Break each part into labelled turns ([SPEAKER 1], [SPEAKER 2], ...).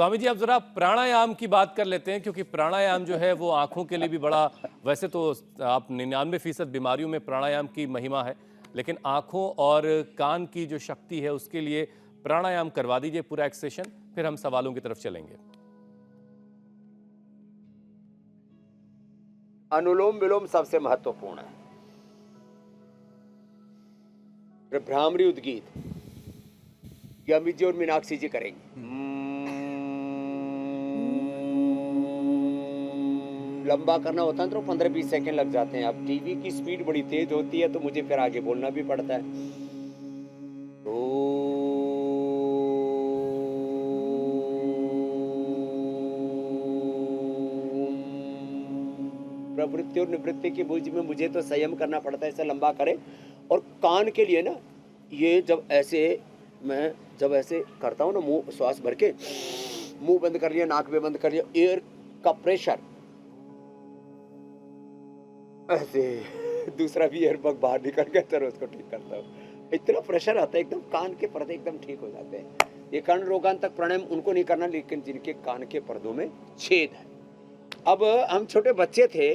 [SPEAKER 1] स्वामी जी, अब जरा प्राणायाम की बात कर लेते हैं, क्योंकि प्राणायाम जो है वो आंखों के लिए भी बड़ा, वैसे तो आप 99% बीमारियों में प्राणायाम की महिमा है, लेकिन आंखों और कान की जो शक्ति है उसके लिए प्राणायाम करवा दीजिए पूरा एक सेशन, फिर हम सवालों की तरफ चलेंगे।
[SPEAKER 2] अनुलोम विलोम सबसे महत्वपूर्ण है। भ्रामरी उद्गीत ये अमित जी और मीनाक्षी जी करेंगे। लंबा करना होता है तो 15-20 सेकंड लग जाते हैं। अब टीवी की स्पीड बड़ी तेज होती है तो मुझे फिर आगे बोलना भी पड़ता है। प्रवृत्ति और निवृत्ति की बुझ में मुझे तो संयम करना पड़ता है, इसे लंबा करें। और कान के लिए ना, ये जब ऐसे करता हूँ ना, मुंह श्वास भर के, मुंह बंद कर लिया, नाक भी बंद कर लिया, एयर का प्रेशर ऐसे, दूसरा भी एयरबग बाहर निकल गया तो उसको ठीक करता हूँ। इतना प्रेशर आता है, एकदम कान के पर्दे एकदम ठीक हो जाते हैं। ये कर्ण रोगांतक प्राणायाम उनको नहीं करना, लेकिन जिनके कान के पर्दों में छेद है। अब हम छोटे बच्चे थे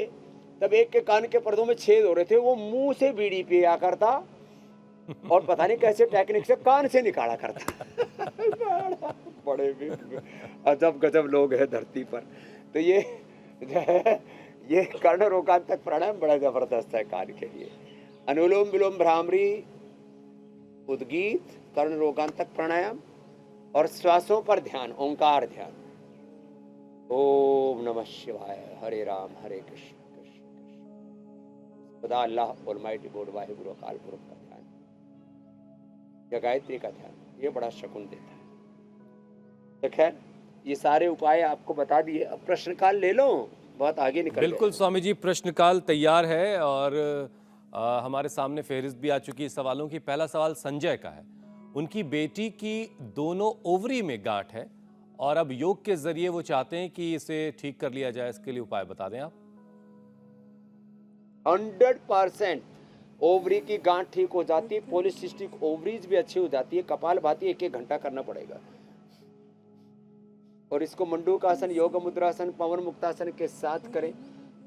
[SPEAKER 2] तब एक के कान के पर्दों में छेद हो रहे थे, वो मुंह से बीड़ी पिया करता और पता नहीं कैसे टेक्निक से कान से निकाला करता। बड़े भी अजब गजब लोग हैं धरती पर। तो ये कर्ण रोगांतक प्राणायाम बड़ा जबरदस्त है कान के लिए। अनुलोम विलोम भ्रामरी उद्गीत, कर्ण रोगांतक प्राणायाम और श्वासों पर ध्यान, ओंकार ध्यान। ओम नमः शिवाय, हरे राम हरे कृष्ण कृष्ण कृष्ण खुदा अल्लाह ऑलमाइटी गॉड वाहिगुरु अकाल पुरख का ध्यान, या गायत्री का ध्यान, ये बड़ा शकुन देता है। तो खैर, ये सारे उपाय आपको बता दिए। अब प्रश्नकाल ले लो, बहुत आगे निकल गए।
[SPEAKER 1] बिल्कुल स्वामी जी, प्रश्नकाल तैयार है और हमारे सामने फहरिस्त भी आ चुकी है सवालों की। पहला सवाल संजय का है। उनकी बेटी की दोनों ओवरी में गांठ है और अब योग के जरिए वो चाहते हैं कि इसे ठीक कर लिया जाए, इसके लिए उपाय बता दें आप।
[SPEAKER 2] 100% ओवरी की गांठ ठीक हो जाती है, पॉलिसिस्टिक ओवरीज भी अच्छी हो जाती है। कपालभाति 1-1 घंटा करना पड़ेगा और इसको मंडूकासन, योग मुद्रासन, पवन मुक्तासन के साथ करें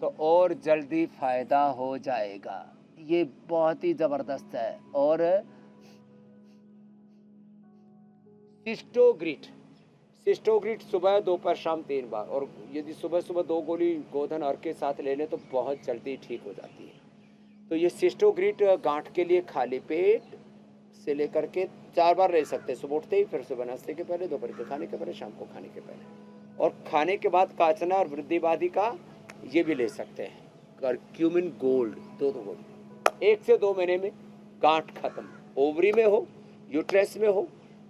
[SPEAKER 2] तो और जल्दी फायदा हो जाएगा। ये बहुत ही जबरदस्त है। और सिस्टोग्रिट सुबह दोपहर शाम 3 बार, और यदि सुबह सुबह 2 गोली गोधन अर्क के साथ ले लें तो बहुत जल्दी ठीक हो जाती है। तो ये सिस्टोग्रिट गांठ के लिए खाली पेट से लेकर के 4 बार ले सकते हैं। सुबह उठते ही, फिर सुबह नाश्ते के पहले, दोपहर के खाने के पहले, शाम को खाने के पहले, और खाने के बाद काचना और वृद्धिवादी का ये भी ले सकते हैं। कर्क्यूमिन गोल्ड 2 गोल्ड 1 से 2 महीने में गांठ खत्म। ओवरी में हो, यूट्रस में हो,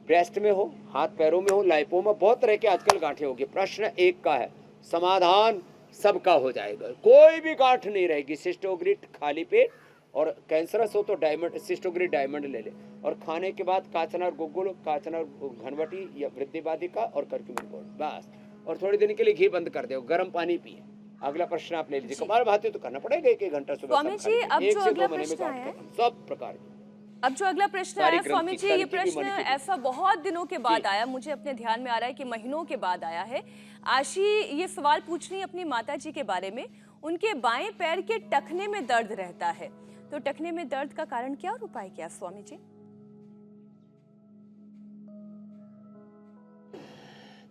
[SPEAKER 2] ब्रेस्ट में हो, हाथ पैरों में हो, लाइपोमा, बहुत तरह के आजकल गांठें होगी। प्रश्न एक का है, समाधान सबका हो जाएगा, कोई भी गांठ नहीं रहेगी। सिस्टोग्रिट खाली पेट, और कैंसरस हो तो डायमंड, सिस्टोग्रिट डायमंड ले ले, और खाने के बाद काचना गुग्गुल, काचना घनवटी या वृद्धिवादिका और कर्क्यूमिन गोल्ड, बस। और थोड़ी दिन के लिए घी बंद कर दो, गर्म पानी पिए। अगला प्रश्न आप ले लीजिए। कपालभाति तो करना पड़ेगा 1-1 घंटा सुबह।
[SPEAKER 3] स्वामी जी, अब जो अगला प्रश्न आया,
[SPEAKER 2] सब प्रकार की,
[SPEAKER 3] अब जो अगला प्रश्न आया स्वामी जी, ये प्रश्न ऐसा बहुत दिनों के बाद आया, मुझे अपने ध्यान में आ रहा है कि महीनों के बाद आया है। आशी ये सवाल पूछ रही है अपनी माता जी के बारे में। उनके बाएं पैर के टखने में दर्द रहता है, तो टखने में दर्द का कारण क्या और उपाय क्या स्वामी जी?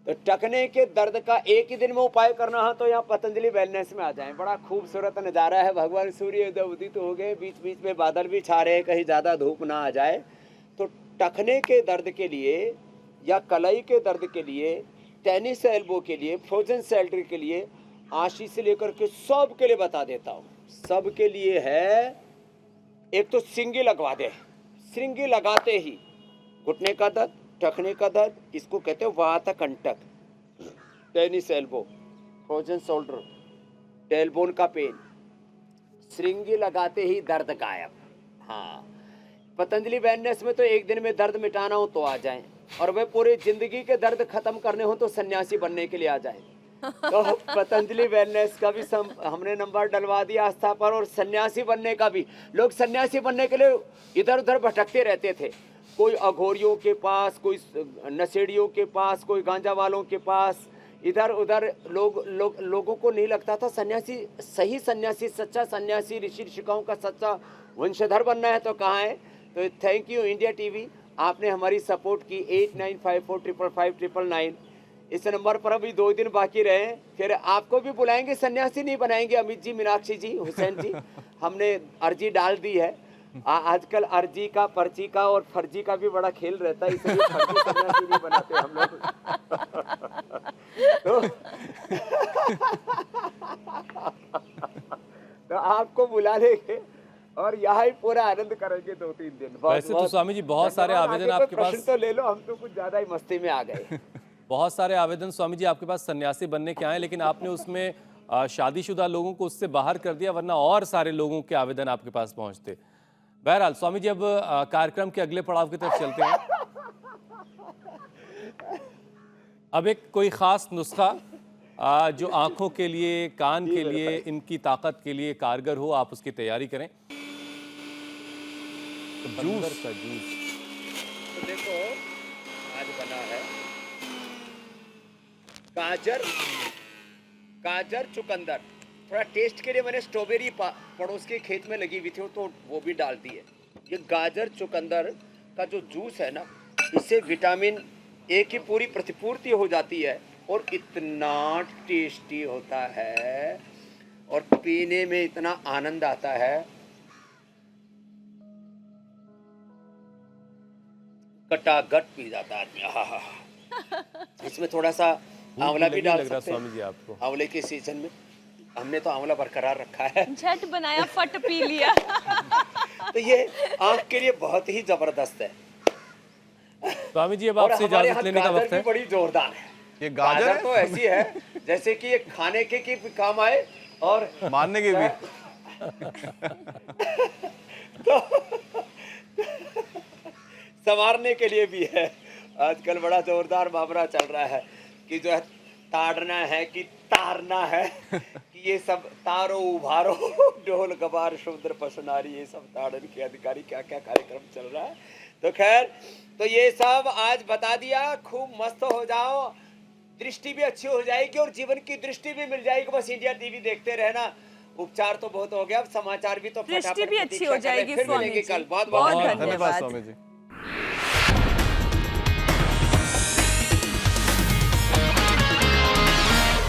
[SPEAKER 2] तो टखने के दर्द का एक ही दिन में उपाय करना है तो यहाँ पतंजलि वेलनेस में आ जाएं। बड़ा खूबसूरत नज़ारा है, भगवान सूर्य उदित हो गए, बीच बीच में बादल भी छा रहे हैं, कहीं ज़्यादा धूप ना आ जाए। तो टखने के दर्द के लिए या कलाई के दर्द के लिए, टेनिस एल्बो के लिए, फ्रोजन सैलरी के लिए, आशी से लेकर के सब के लिए बता देता हूँ। सब के लिए है, एक तो सिंगी लगवा दे। सिंगी लगाते ही घुटने का दर्द, टखने का दर्द, इसको कहते हैं वात कंटक, tennis elbow, frozen shoulder, tailbone का पेन, श्रृंगी लगाते ही दर्द गायब। हाँ, पतंजलि वेलनेस में तो एक दिन में दर्द मिटाना हो तो आ जाएं, और वह पूरी जिंदगी के दर्द खत्म करने हो तो सन्यासी बनने के लिए आ जाएं। तो पतंजलि वेलनेस का भी हमने नंबर डलवा दिया आस्था पर, और सन्यासी बनने का भी। लोग सन्यासी बनने के लिए इधर उधर भटकते रहते थे, कोई अघोरियों के पास, कोई नशेड़ियों के पास, कोई गांजा वालों के पास, इधर उधर लोगों को नहीं लगता था सन्यासी, सही सन्यासी, सच्चा सन्यासी, ऋषि ऋषिकाओं का सच्चा वंशधर बनना है तो कहाँ है। तो थैंक यू इंडिया टीवी, आपने हमारी सपोर्ट की। 8954555599 इस नंबर पर अभी 2 दिन बाकी रहे, फिर आपको भी बुलाएंगे, सन्यासी नहीं बनाएंगे। अमित जी, मीनाक्षी जी, हुसैन जी, हमने अर्जी डाल दी है। आजकल अर्जी का, पर्ची का और फर्जी का भी बड़ा खेल रहता है, इसलिए फर्जी सन्यासी नहीं बनाते हम लोग। तो आपको बुला लेंगे और यहाँ ही पूरा आनंद करेंगे 2-3 दिन।
[SPEAKER 1] वैसे तो स्वामी जी बहुत सारे आवेदन आपके पास,
[SPEAKER 2] तो ले लो, हम तो कुछ ज्यादा ही मस्ती में आ गए।
[SPEAKER 1] बहुत सारे आवेदन स्वामी जी आपके पास सन्यासी बनने के आए, लेकिन आपने उसमें शादीशुदा लोगों को उससे बाहर कर दिया, वरना और सारे लोगों के आवेदन आपके पास पहुंचते। बहरहाल स्वामी जी, अब कार्यक्रम के अगले पड़ाव की तरफ चलते हैं। अब एक कोई खास नुस्खा जो आंखों के लिए, कान के लिए, इनकी ताकत के लिए कारगर हो, आप उसकी तैयारी करें। जूस का जूस
[SPEAKER 2] तो देखो आज बना है गाजर चुकंदर। थोड़ा टेस्ट के लिए मैंने स्ट्रॉबेरी पड़ोस के खेत में लगी हुई थी तो वो भी डाल दी है। ये गाजर चुकंदर का जो जूस है ना, इससे विटामिन ए की पूरी प्रतिपूर्ति हो जाती है और इतना टेस्टी होता है और पीने में इतना आनंद आता है। कटागट पी जाता है आदमी। आहा, इसमें थोड़ा सा आंवला भी डाल सकते हैं
[SPEAKER 1] स्वामी जी आपको।
[SPEAKER 2] आंवले के सीजन में हमने तो आंवला बरकरार रखा है।
[SPEAKER 3] झट बनाया, फट पी लिया।
[SPEAKER 2] तो ये आंख के लिए बहुत ही जबरदस्त है।
[SPEAKER 1] स्वामी जी, अब आपसे इजाजत लेने का वक्त है।
[SPEAKER 2] बड़ी जोरदार है
[SPEAKER 4] ये
[SPEAKER 2] गाजर तो ऐसी है जैसे कि ये खाने के भी काम आए और
[SPEAKER 4] मारने के भी।
[SPEAKER 2] तो संवारने के लिए भी है। आजकल बड़ा जोरदार मामला चल रहा है कि जो है ताड़ना है कि तारना है कि ये सब तारो उभारो ढोल गवार शूद्र पसनारी, ये सब ताड़न के अधिकारी, क्या क्या कार्यक्रम चल रहा है। तो खैर, तो ये सब आज बता दिया। खूब मस्त हो जाओ, दृष्टि भी अच्छी हो जाएगी और जीवन की दृष्टि भी मिल जाएगी। बस इंडिया टीवी देखते रहना। उपचार तो बहुत हो गया, अब समाचार भी तो
[SPEAKER 3] दृष्टि भी अच्छी हो जाएगी।
[SPEAKER 2] फिर मिलेंगे कल। बहुत
[SPEAKER 3] धन्यवाद
[SPEAKER 1] धन्यवाद स्वामी जी।